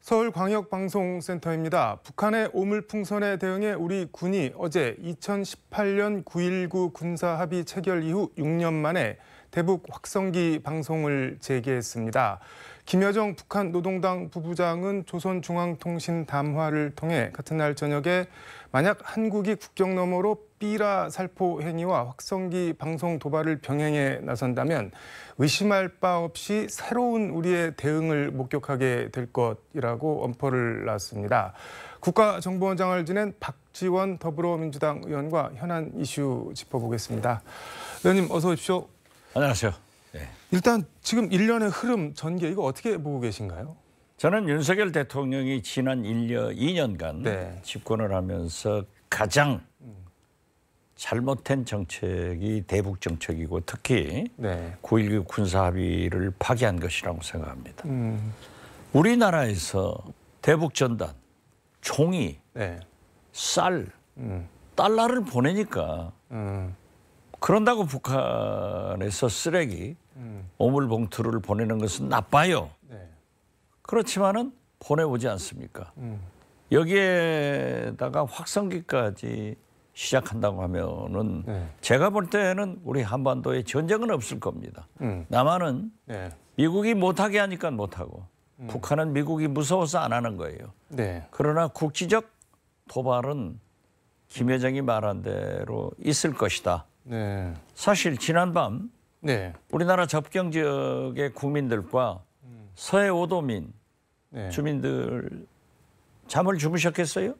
서울광역방송센터입니다. 북한의 오물풍선에 대응해 우리 군이 어제 2018년 9.19 군사합의 체결 이후 6년 만에 대북 확성기 방송을 재개했습니다. 김여정 북한 노동당 부부장은 조선중앙통신 담화를 통해 같은 날 저녁에 만약 한국이 국경 너머로 삐라 살포 행위와 확성기 방송 도발을 병행해 나선다면 의심할 바 없이 새로운 우리의 대응을 목격하게 될 것이라고 엄포를 놨습니다. 국가정보원장을 지낸 박지원 더불어민주당 의원과 현안 이슈 짚어보겠습니다. 의원님 어서 오십시오. 안녕하세요. 네. 일단 지금 일련의 흐름 전개 이거 어떻게 보고 계신가요? 저는 윤석열 대통령이 지난 2년간 집권을 하면서 가장 잘못된 정책이 대북 정책이고 특히 9.19 군사합의를 파기한 것이라고 생각합니다. 우리나라에서 대북 전단, 종이, 쌀, 달러를 보내니까 그런다고 북한에서 쓰레기, 오물봉투를 보내는 것은 나빠요. 그렇지만은 보내오지 않습니까? 여기에다가 확성기까지 시작한다고 하면은 제가 볼 때는 우리 한반도에 전쟁은 없을 겁니다. 남한은 미국이 못하게 하니까 못하고 북한은 미국이 무서워서 안 하는 거예요. 그러나 국지적 도발은 김여정이 말한 대로 있을 것이다. 사실 지난밤 우리나라 접경 지역의 국민들과 서해 오도민 주민들 잠을 주무셨겠어요?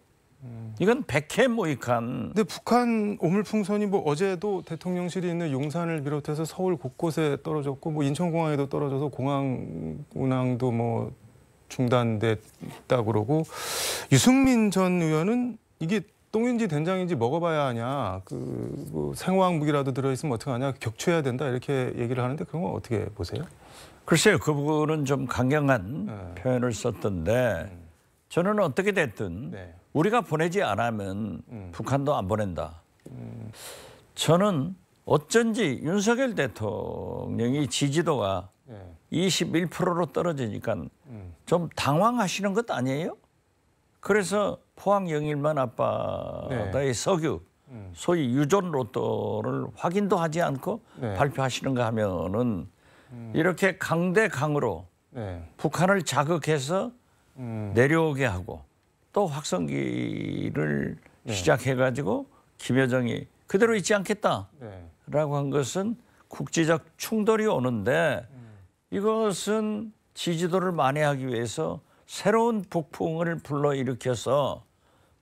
이건 백해무익한. 근데 북한 오물풍선이 뭐 어제도 대통령실이 있는 용산을 비롯해서 서울 곳곳에 떨어졌고 뭐 인천공항에도 떨어져서 공항 운항도 뭐 중단됐다 그러고 유승민 전 의원은 이게 똥인지 된장인지 먹어봐야 하냐, 뭐 생화학 무기라도 들어있으면 어떡하냐, 격추해야 된다 이렇게 얘기를 하는데 그런 건 어떻게 보세요? 글쎄요, 그 부분은 좀 강경한 표현을 썼던데 저는 어떻게 됐든 우리가 보내지 않으면 북한도 안 보낸다. 저는 어쩐지 윤석열 대통령이 지지도가 21%로 떨어지니까 좀 당황하시는 것 아니에요? 그래서 포항 영일만 앞바다의 석유, 소위 유존 로또를 확인도 하지 않고 발표하시는가 하면은 이렇게 강대강으로 북한을 자극해서 내려오게 하고 또 확성기를 시작해가지고 김여정이 그대로 있지 않겠다라고 한 것은 국제적 충돌이 오는데 이것은 지지도를 만회하기 위해서 새로운 북풍을 불러일으켜서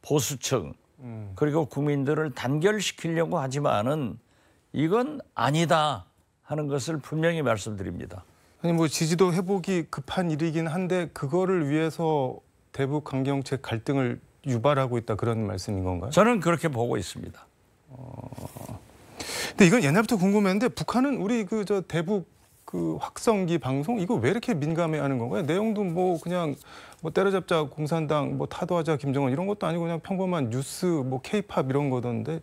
보수층 그리고 국민들을 단결시키려고 하지만은 이건 아니다 하는 것을 분명히 말씀드립니다. 아니 뭐 지지도 회복이 급한 일이긴 한데 그거를 위해서 대북 강경책 갈등을 유발하고 있다 그런 말씀인 건가요? 저는 그렇게 보고 있습니다. 근데 이건 옛날부터 궁금했는데 북한은 우리 저 대북 확성기 방송 이거 왜 이렇게 민감해하는 건가요? 내용도 뭐 그냥 뭐 때려잡자 공산당, 뭐 타도하자 김정은 이런 것도 아니고 그냥 평범한 뉴스, 뭐 K-팝 이런 거던데.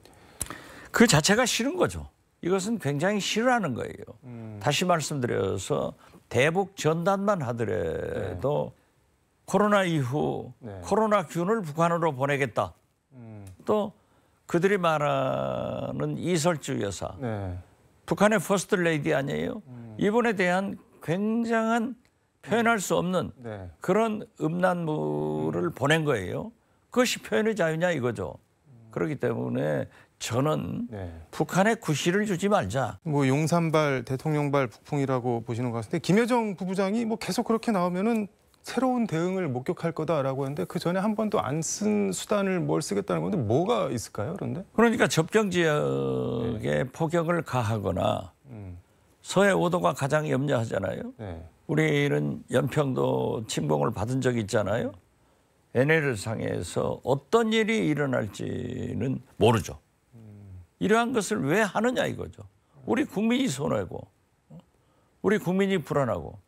그 자체가 싫은 거죠. 이것은 굉장히 싫어하는 거예요. 다시 말씀드려서 대북 전단만 하더라도 코로나 이후 코로나균을 북한으로 보내겠다. 또 그들이 말하는 이설주 여사. 북한의 퍼스트 레이디 아니에요? 이분에 대한 굉장한 표현할 수 없는 그런 음란물을 보낸 거예요. 그것이 표현의 자유냐 이거죠. 그렇기 때문에 저는 북한에 구실을 주지 말자. 뭐 용산발, 대통령발 북풍이라고 보시는 것 같은데 김여정 부부장이 뭐 계속 그렇게 나오면은 새로운 대응을 목격할 거다라고 했는데 그 전에 한 번도 안 쓴 수단을 뭘 쓰겠다는 건데 뭐가 있을까요? 그런데? 그러니까 접경 지역에 포격을 가하거나 서해 5도가 가장 염려하잖아요. 우리는 연평도 침공을 받은 적이 있잖아요. NLL상에서 어떤 일이 일어날지는 모르죠. 이러한 것을 왜 하느냐 이거죠. 우리 국민이 손해고 우리 국민이 불안하고.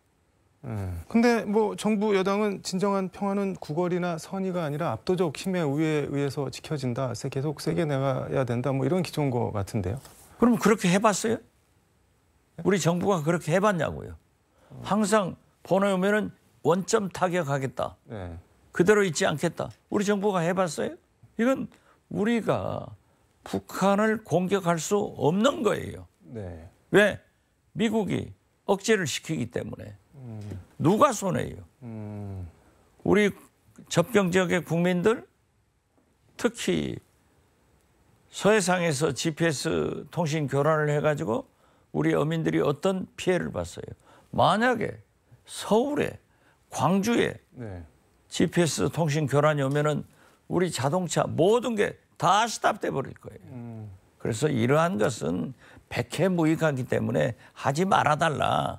근데 뭐 정부 여당은 진정한 평화는 구걸이나 선의가 아니라 압도적 힘에 의해서 지켜진다. 계속 세게 나가야 된다. 뭐 이런 기조인 것 같은데요. 그럼 그렇게 해봤어요? 우리 정부가 그렇게 해봤냐고요. 항상 보내오면은 원점 타격하겠다. 네. 그대로 있지 않겠다. 우리 정부가 해봤어요? 이건 우리가 북한을 공격할 수 없는 거예요. 네. 왜? 미국이 억제를 시키기 때문에. 누가 손해요? 우리 접경 지역의 국민들, 특히 서해상에서 GPS 통신 교란을 해가지고 우리 어민들이 어떤 피해를 봤어요. 만약에 서울에, 광주에 네. GPS 통신 교란이 오면은 우리 자동차 모든 게 다 스탑돼 버릴 거예요. 그래서 이러한 것은 백해무익하기 때문에 하지 말아달라.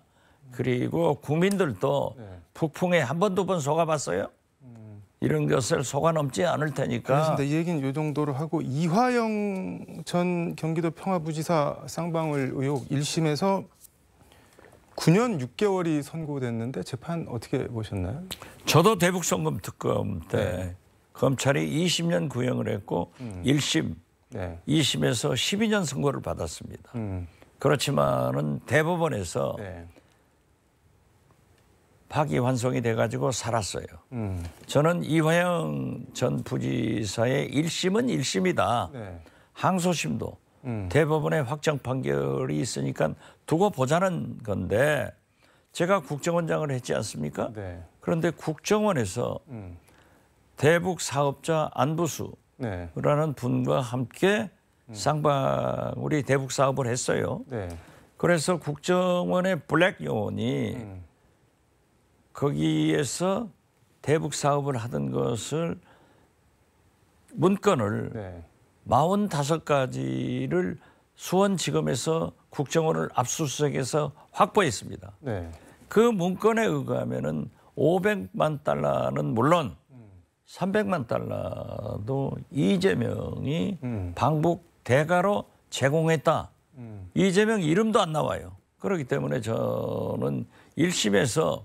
그리고 국민들도 네. 북풍에 한 번, 두 번 속아봤어요? 이런 것을 속아넘지 않을 테니까. 알겠습니다. 이 얘기는 이 정도로 하고 이화영 전 경기도 평화부지사 쌍방울 의혹 1심에서 9년 6개월이 선고됐는데 재판 어떻게 보셨나요? 저도 대북송금 특검 때 네. 검찰이 20년 구형을 했고 1심, 네. 2심에서 12년 선고를 받았습니다. 그렇지만은 대법원에서 네. 파기환송이 돼가지고 살았어요. 저는 이화영 전 부지사의 1심은 1심이다. 네. 항소심도 대법원의 확정 판결이 있으니까 두고 보자는 건데 제가 국정원장을 했지 않습니까? 네. 그런데 국정원에서 대북 사업자 안부수라는 네. 분과 함께 쌍방울이 대북 사업을 했어요. 네. 그래서 국정원의 블랙 요원이 거기에서 대북 사업을 하던 것을 문건을 네. 45가지를 수원지검에서 국정원을 압수수색해서 확보했습니다. 네. 그 문건에 의하면은 500만 달러는 물론 300만 달러도 이재명이 방북 대가로 제공했다. 이재명 이름도 안 나와요. 그렇기 때문에 저는 1심에서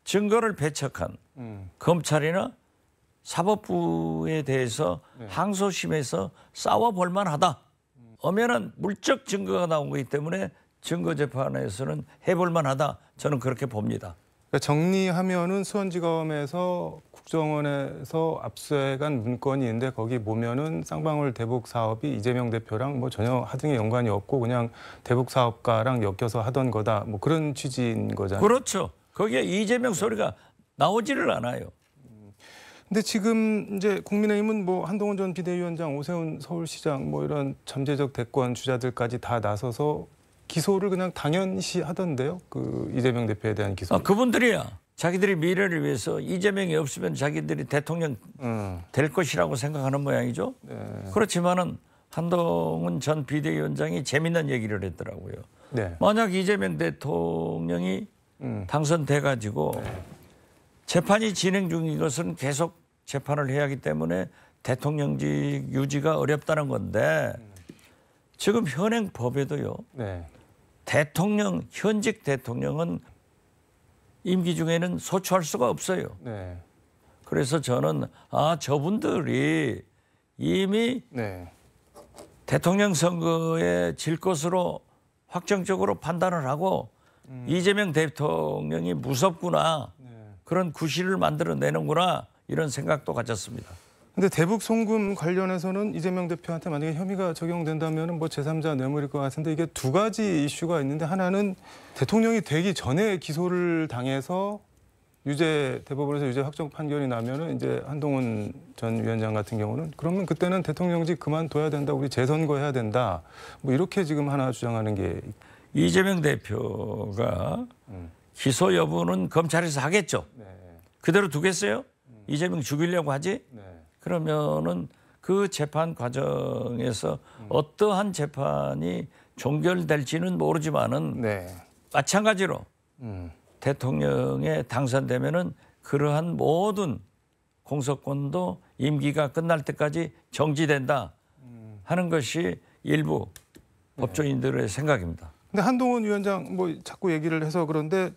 증거를 배척한 검찰이나 사법부에 대해서 항소심에서 싸워볼 만하다. 엄연한 물적 증거가 나온 거기 때문에 증거재판에서는 해볼 만하다. 저는 그렇게 봅니다. 그러니까 정리하면은 수원지검에서 국정원에서 압수해간 문건이 있는데 거기 보면은 쌍방울 대북 사업이 이재명 대표랑 뭐 전혀 하등의 연관이 없고 그냥 대북 사업가랑 엮여서 하던 거다. 뭐 그런 취지인 거잖아요. 그렇죠. 거기에 이재명 소리가 나오지를 않아요. 근데 지금 이제 국민의힘은 뭐 한동훈 전 비대위원장, 오세훈 서울시장 뭐 이런 잠재적 대권 주자들까지 다 나서서 기소를 그냥 당연시 하던데요. 그 이재명 대표에 대한 기소. 그분들이야. 자기들이 미래를 위해서 이재명이 없으면 자기들이 대통령 될 것이라고 생각하는 모양이죠. 네. 그렇지만은 한동훈 전 비대위원장이 재밌는 얘기를 했더라고요. 네. 만약 이재명 대통령이 당선돼 가지고 재판이 진행 중인 것은 계속 재판을 해야 하기 때문에 대통령직 유지가 어렵다는 건데 지금 현행 법에도요. 네. 대통령, 현직 대통령은 임기 중에는 소추할 수가 없어요. 네. 그래서 저는 저분들이 이미 네. 대통령 선거에 질 것으로 확정적으로 판단을 하고 이재명 대통령이 무섭구나. 그런 구실을 만들어내는구나. 이런 생각도 가졌습니다. 근데 대북 송금 관련해서는 이재명 대표한테 만약에 혐의가 적용된다면 뭐 제3자 뇌물일 것 같은데 이게 두 가지 이슈가 있는데 하나는 대통령이 되기 전에 기소를 당해서 대법원에서 유죄 확정 판결이 나면은 이제 한동훈 전 위원장 같은 경우는 그러면 그때는 대통령직 그만둬야 된다. 우리 재선거해야 된다. 뭐 이렇게 지금 하나 주장하는 게 이재명 대표가 기소 여부는 검찰에서 하겠죠. 네. 그대로 두겠어요? 이재명 죽이려고 하지? 네. 그러면은 그 재판 과정에서 어떠한 재판이 종결될지는 모르지만은 네. 마찬가지로 대통령에 당선되면은 그러한 모든 공소권도 임기가 끝날 때까지 정지된다 하는 것이 일부 법조인들의 생각입니다. 근데 한동훈 위원장 뭐 자꾸 얘기를 해서 그런데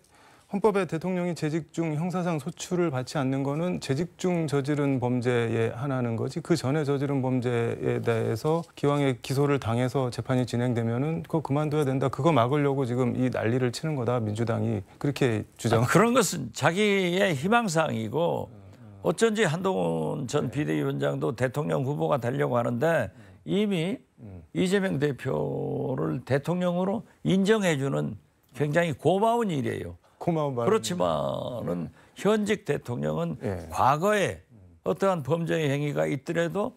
헌법에 대통령이 재직 중 형사상 소출을 받지 않는 거는 재직 중 저지른 범죄에 한하는 거지 그 전에 저지른 범죄에 대해서 기왕에 기소를 당해서 재판이 진행되면은 그거 그만둬야 된다. 그거 막으려고 지금 이 난리를 치는 거다. 민주당이 그렇게 주장. 그런 것은 자기의 희망사항이고 어쩐지 한동훈 전 비대위원장도 대통령 후보가 되려고 하는데 이미 이재명 대표를 대통령으로 인정해주는 굉장히 고마운 일이에요. 고마운 말. 그렇지만은 현직 대통령은 과거에 어떠한 범죄의 행위가 있더라도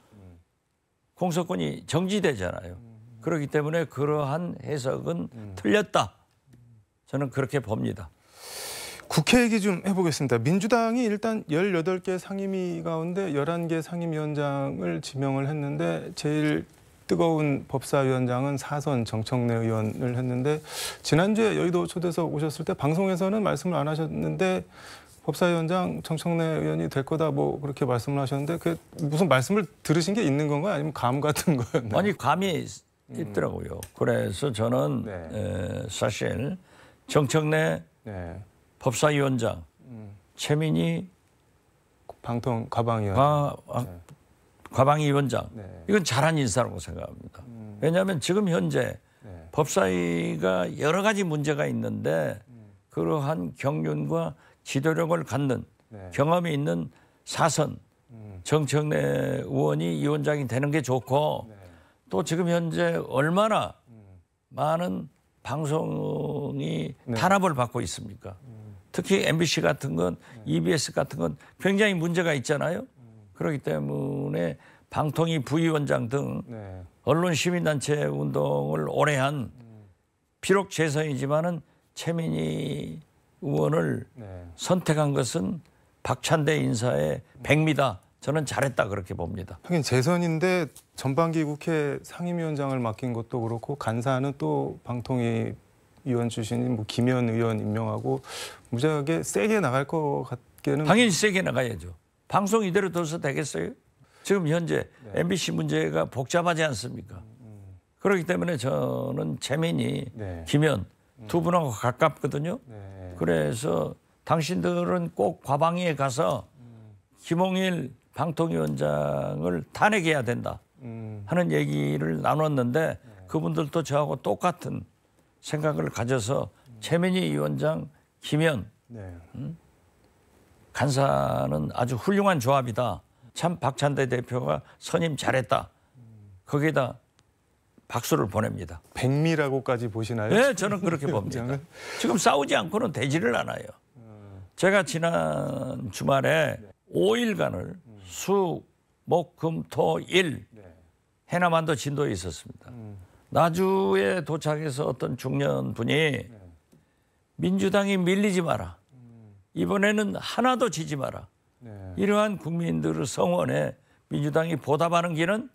공소권이 정지되잖아요. 그렇기 때문에 그러한 해석은 틀렸다. 저는 그렇게 봅니다. 국회 얘기 좀 해보겠습니다. 민주당이 일단 18개 상임위 가운데 11개 상임위원장을 지명을 했는데 제일 뜨거운 법사위원장은 사선 정청래 의원을 했는데 지난주에 여의도 초대석 오셨을 때 방송에서는 말씀을 안 하셨는데 법사위원장 정청래 의원이 될 거다 뭐 그렇게 말씀을 하셨는데 그 무슨 말씀을 들으신 게 있는 건가요? 아니면 감 같은 거였나요? 아니 감이 있더라고요. 그래서 저는 사실 정청래 법사위원장, 최민희 과방위원장 이건 잘한 인사라고 생각합니다. 왜냐하면 지금 현재 법사위가 여러 가지 문제가 있는데 그러한 경륜과 지도력을 갖는 경험이 있는 사선 정청래 의원이 위원장이 되는 게 좋고 또 지금 현재 얼마나 많은 방송이 탄압을 받고 있습니까? 특히 MBC 같은 건 EBS 같은 건 굉장히 문제가 있잖아요. 그렇기 때문에 방통위 부위원장 등 언론 시민단체 운동을 오래 한 비록 재선이지만은 최민희 의원을 선택한 것은 박찬대 인사의 백미다. 저는 잘했다 그렇게 봅니다. 하긴 재선인데 전반기 국회 상임위원장을 맡긴 것도 그렇고 간사는 또 방통위 의원 출신인 뭐 김현 의원 임명하고 무지하게 세게 나갈 것 같기는. 당연히 세게 나가야죠. 방송 이대로 둬서 되겠어요? 지금 현재 MBC 문제가 복잡하지 않습니까? 그렇기 때문에 저는 최민희, 김현 두 분하고 가깝거든요. 그래서 당신들은 꼭 과방위에 가서 김홍일 방통위원장을 탄핵해야 된다 하는 얘기를 나눴는데 그분들도 저하고 똑같은 생각을 가져서 최민희 위원장, 김현 간사는 아주 훌륭한 조합이다. 참 박찬대 대표가 선임 잘했다. 거기에다 박수를 보냅니다. 백미라고까지 보시나요? 네, 저는 그렇게 봅니다. 지금 싸우지 않고는 되지를 않아요. 제가 지난 주말에 5일간을 수, 목, 금, 토, 일 해남안도 진도에 있었습니다. 나주에 도착해서 어떤 중년 분이 민주당이 밀리지 마라. 이번에는 하나도 지지 마라. 이러한 국민들의 성원에 민주당이 보답하는 길은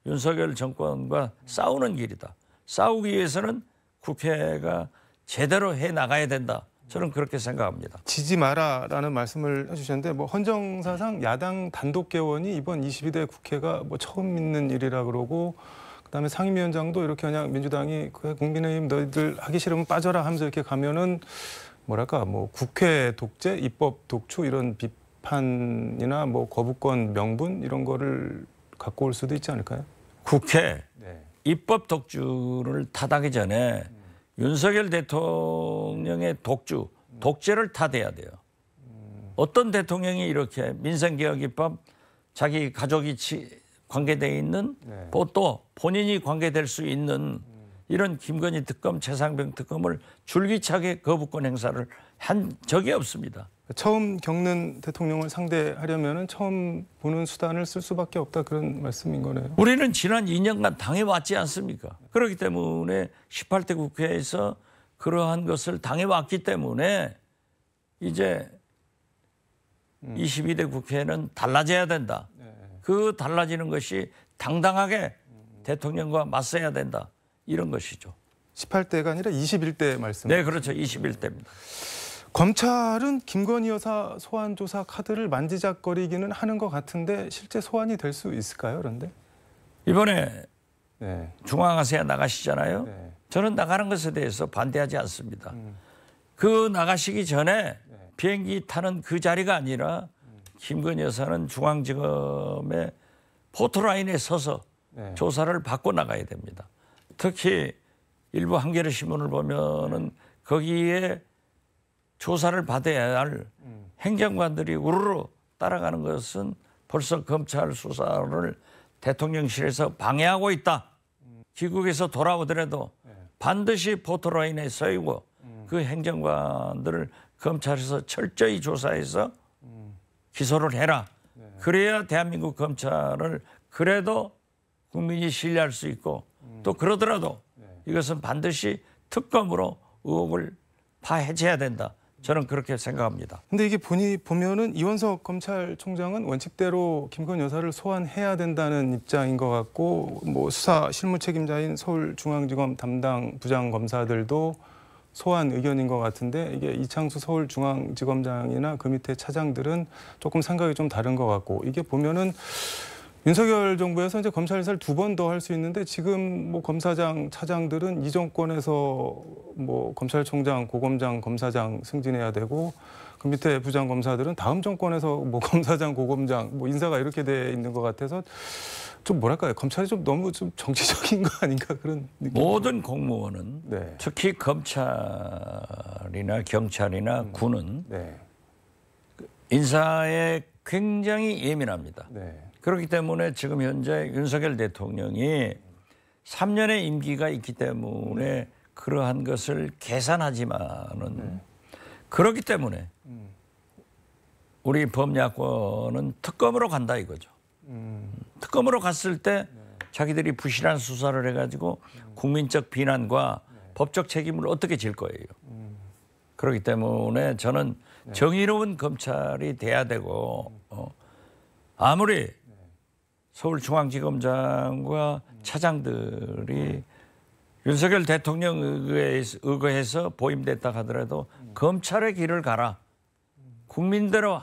윤석열 정권과 싸우는 길이다. 싸우기 위해서는 국회가 제대로 해나가야 된다. 저는 그렇게 생각합니다. 지지 마라라는 말씀을 해주셨는데 뭐 헌정사상 야당 단독 개원이 이번 22대 국회가 뭐 처음 있는 일이라 그러고 그다음에 상임위원장도 이렇게 그냥 민주당이 그래 국민의힘 너희들 하기 싫으면 빠져라 하면서 이렇게 가면은 뭐랄까 뭐 국회 독재, 입법 독초 이런 비판이나 뭐 거부권 명분 이런 거를 갖고 올 수도 있지 않을까요? 국회 입법 독주를 타다기 전에 윤석열 대통령의 독주, 독재를 타대야 돼요. 어떤 대통령이 이렇게 민생개혁 입법 자기 가족이 관계되어 있는 또 본인이 관계될 수 있는 이런 김건희 특검, 최상병 특검을 줄기차게 거부권 행사를 한 적이 없습니다. 처음 겪는 대통령을 상대하려면 처음 보는 수단을 쓸 수밖에 없다 그런 말씀인 거네요. 우리는 지난 2년간 당해왔지 않습니까? 그렇기 때문에 18대 국회에서 그러한 것을 당해왔기 때문에 이제 22대 국회는 달라져야 된다. 그 달라지는 것이 당당하게 대통령과 맞서야 된다. 이런 것이죠. 18대가 아니라 21대 말씀. 네, 그렇죠. 21대입니다. 검찰은 김건희 여사 소환 조사 카드를 만지작거리기는 하는 것 같은데 실제 소환이 될 수 있을까요? 그런데 이번에 중앙아시아 나가시잖아요. 저는 나가는 것에 대해서 반대하지 않습니다. 그 나가시기 전에 비행기 타는 그 자리가 아니라 김건희 여사는 중앙지검의 포토라인에 서서 조사를 받고 나가야 됩니다. 특히 일부 한겨레 신문을 보면은 거기에 조사를 받아야 할 행정관들이 우르르 따라가는 것은 벌써 검찰 수사를 대통령실에서 방해하고 있다. 귀국에서 돌아오더라도 반드시 포토라인에 서이고 그 행정관들을 검찰에서 철저히 조사해서 기소를 해라. 그래야 대한민국 검찰을 그래도 국민이 신뢰할 수 있고 또 그러더라도 이것은 반드시 특검으로 의혹을 파헤쳐야 된다. 저는 그렇게 생각합니다. 근데 이게 보면은 이원석 검찰총장은 원칙대로 김건희 여사를 소환해야 된다는 입장인 것 같고, 뭐 수사 실무 책임자인 서울중앙지검 담당 부장검사들도 소환 의견인 것 같은데, 이게 이창수 서울중앙지검장이나 그 밑에 차장들은 조금 생각이 좀 다른 것 같고, 이게 보면은 윤석열 정부에서 이제 검찰 인사를 2번 더 할 수 있는데, 지금 뭐 검사장, 차장들은 이 정권에서 뭐 검찰총장, 고검장, 검사장 승진해야 되고, 그 밑에 부장검사들은 다음 정권에서 뭐 검사장, 고검장, 뭐 인사가 이렇게 돼 있는 것 같아서 좀 뭐랄까요, 검찰이 좀 너무 좀 정치적인 거 아닌가 그런 느낌. 모든 공무원은 특히 검찰이나 경찰이나 군은 인사에 굉장히 예민합니다. 그렇기 때문에 지금 현재 윤석열 대통령이 3년의 임기가 있기 때문에 그러한 것을 계산하지만은 그렇기 때문에 우리 범야권은 특검으로 간다 이거죠. 특검으로 갔을 때 자기들이 부실한 수사를 해가지고 국민적 비난과 법적 책임을 어떻게 질 거예요. 그렇기 때문에 저는 정의로운 검찰이 돼야 되고 아무리 서울중앙지검장과 차장들이 윤석열 대통령 의거해서 보임됐다 하더라도 검찰의 길을 가라. 국민대로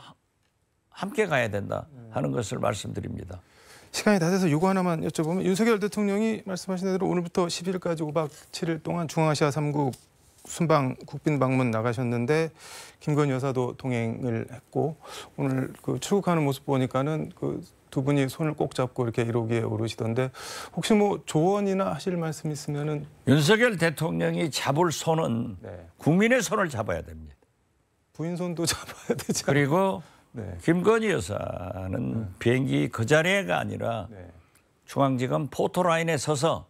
함께 가야 된다 하는 것을 말씀드립니다. 시간이 다 돼서 요거 하나만 여쭤보면, 윤석열 대통령이 말씀하신 대로 오늘부터 10일까지 5박 7일 동안 중앙아시아 3국 순방 국빈 방문 나가셨는데 김건희 여사도 동행을 했고, 오늘 그 출국하는 모습 보니까는 그 두 분이 손을 꼭 잡고 이렇게 1호기에 오르시던데, 혹시 뭐 조언이나 하실 말씀 있으면은. 윤석열 대통령이 잡을 손은 국민의 손을 잡아야 됩니다. 부인 손도 잡아야 되죠. 그리고 김건희 여사는 비행기 그 자리가 아니라 중앙지검 포토라인에 서서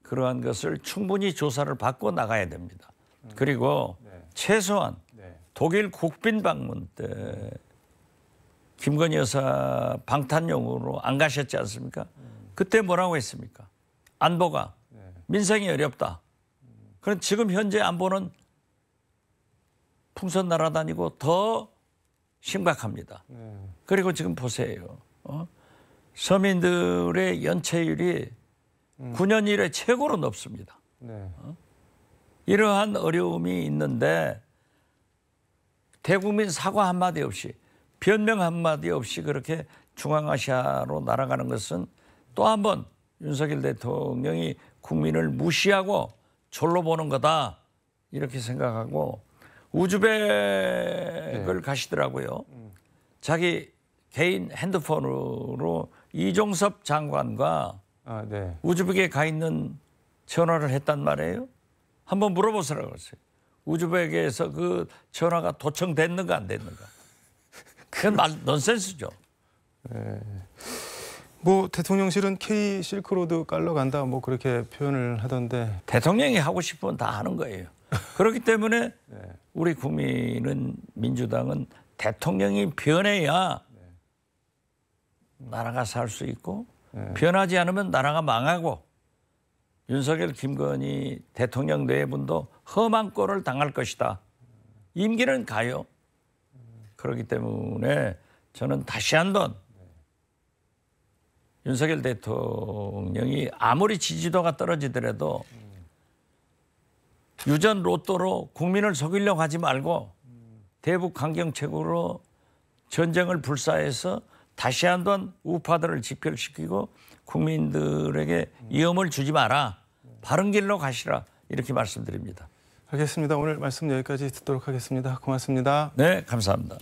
그러한 것을 충분히 조사를 받고 나가야 됩니다. 그리고 최소한 독일 국빈 방문 때 김건희 여사 방탄용으로 안 가셨지 않습니까? 그때 뭐라고 했습니까? 안보가 민생이 어렵다. 그럼 지금 현재 안보는 풍선 날아다니고 더 심각합니다. 그리고 지금 보세요. 서민들의 연체율이 9년 이래 최고로 높습니다. 이러한 어려움이 있는데 대국민 사과 한마디 없이, 변명 한마디 없이 그렇게 중앙아시아로 날아가는 것은 또 한 번 윤석열 대통령이 국민을 무시하고 졸로 보는 거다 이렇게 생각하고 우즈벡을 가시더라고요. 자기 개인 핸드폰으로 이종섭 장관과 우즈벡에 가 있는 전화를 했단 말이에요. 한번 물어보시라고 그랬어요. 우즈벡에서 그 전화가 도청됐는가 안 됐는가. 그건 넌센스죠. 뭐 대통령실은 K 실크로드 깔러 간다 뭐 그렇게 표현을 하던데. 대통령이 하고 싶으면 다 하는 거예요. 그렇기 때문에 우리 국민은, 민주당은 대통령이 변해야 나라가 살 수 있고 변하지 않으면 나라가 망하고 윤석열, 김건희 대통령 내분도 험한 꼴을 당할 것이다. 임기는 가요. 그렇기 때문에 저는 다시 한번 윤석열 대통령이 아무리 지지도가 떨어지더라도 유전 로또로 국민을 속이려고 하지 말고 대북 강경책으로 전쟁을 불사해서 다시 한번 우파들을 집결시키고 국민들에게 위험을 주지 마라. 바른 길로 가시라. 이렇게 말씀드립니다. 알겠습니다. 오늘 말씀 여기까지 듣도록 하겠습니다. 고맙습니다. 네, 감사합니다.